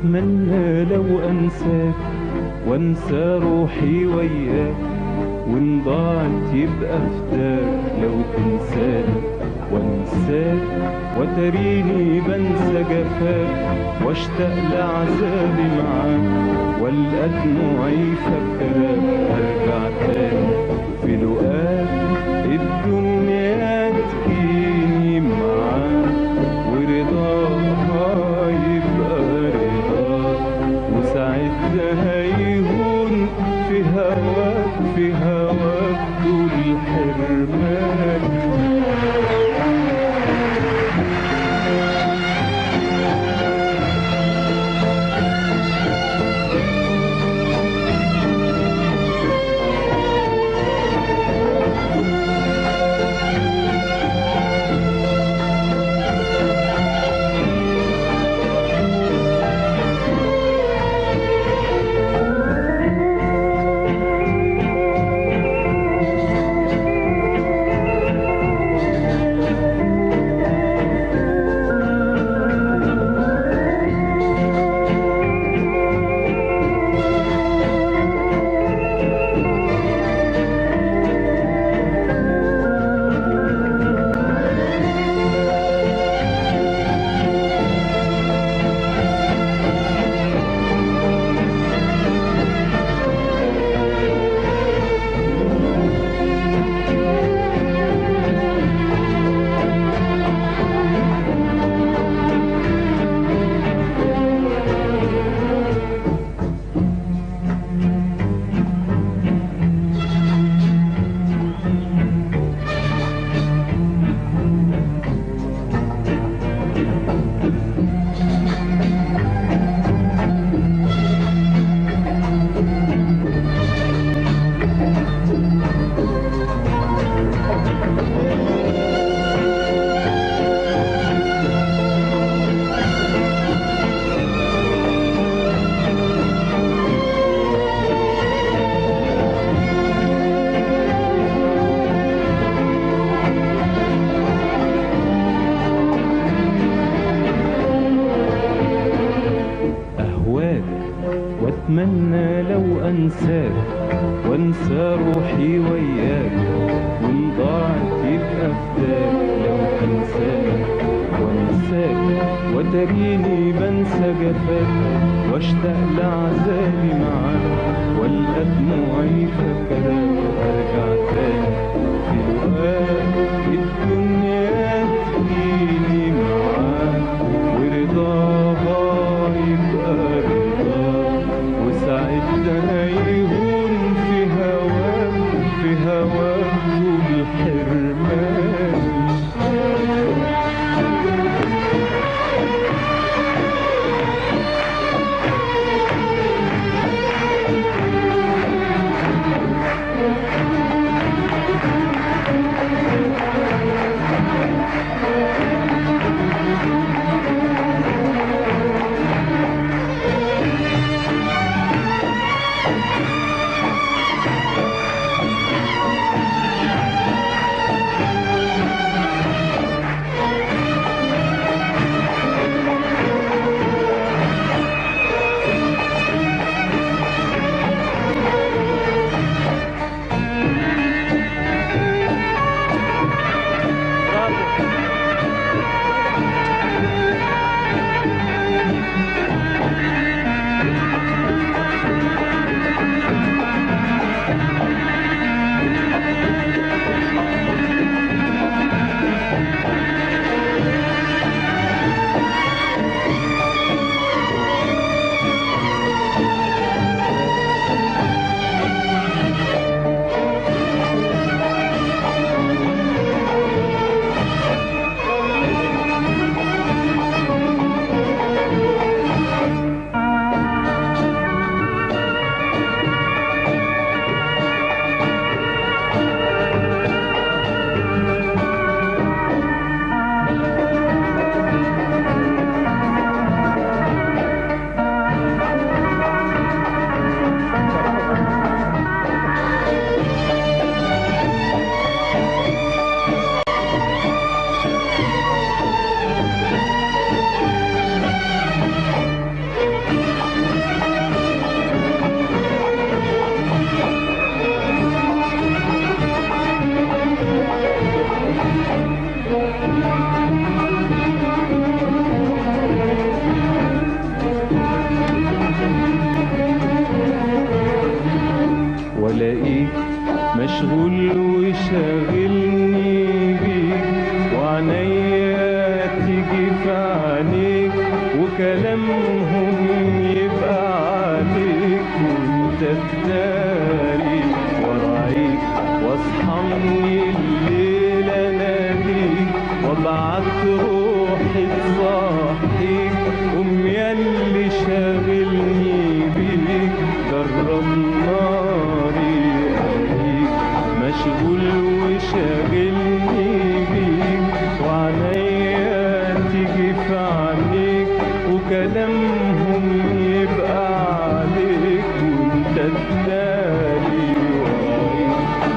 واتمنى لو انساك وانسى روحي وياك، وان ضاعت يبقى فداك لو تنساني وانساك، وتريني بنسى جفاك واشتاق لعذابي معاك، والقى دموعي فاكراك ارجع تاني في لقاك. الدنيا تجيني معاك ورضاها يبقى رضاك، وساعتها هيهون في هواك في هواك طول حرماني. واتمنى لو انساك وانسى روحي وياك، وان ضاعت يبقى فداك لو تنساني وانساك، وتريني بنسى جفاك واشتاق لعذابي معاك، والقى دموعي فاكراك ارجع تاني في لقاك. الدنيا تجيني معاك ورضاها يبقى رضاك، وساعتها يهون في هواك في هواك طول حرماني. وعنيا تيجي في عينيك وكلامهم يبقى عليك وانت تداري ورايك واصحى من الليل اناديك وابعت روحي تصحيك قوم ياللي شاغلني بيك جرب ناري عليك مشغول وشاغلني بيك وعنيا تيجي في عينيك وكلامهم يبقى عليك وانت تداري ورايك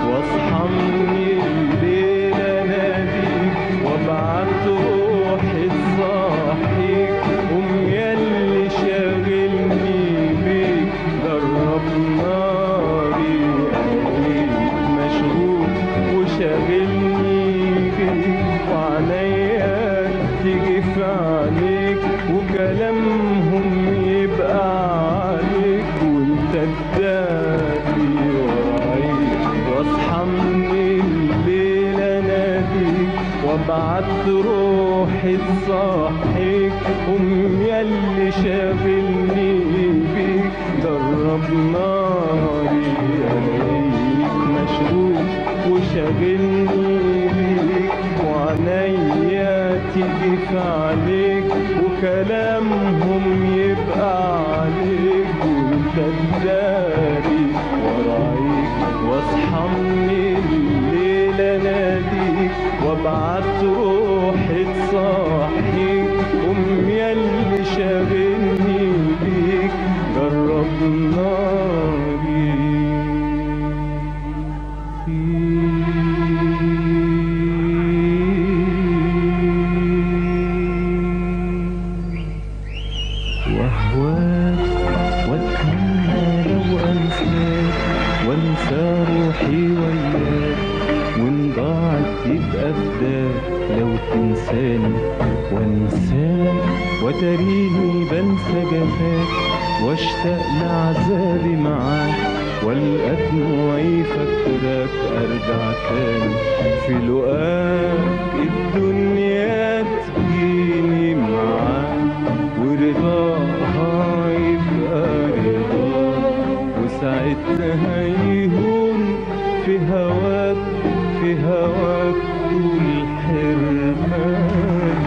واصحى من الليل اناديك وابعت روحي تصحيك قوم ياللي شاغلني بيك جرب ناري عليك مشغول وشاغلني بيك وعنيا تيجي في عينيك وكلامهم يبقى عليك وانت تداري ورايك واصحى من الليل اناديك وابعت روحي تصحيك قوم ياللي شاغلني بيك جرب ناري عليك مشغول وشاغلني بيك وعنيا تيجي في عليك وكلامهم يبقى عليك وانت تداري ورايك واصحى من الليل اناديك وابعت روحي تصحيك قوم ياللي شاغلني بيك جرب ناري وأهواك وأتمنى لو أنساك وأنسى روحي وياك وإن ضاعت يبقى فداك لو تنساني وأنساك وتريني بنسى جفاك واشتاق لعذابي معاك والقى دموعي فاكراك أرجع تاني في لقاك الدنيا تجيني معاك ورضاها يبقى رضاك وساعتها يهون في هواك طول حرمان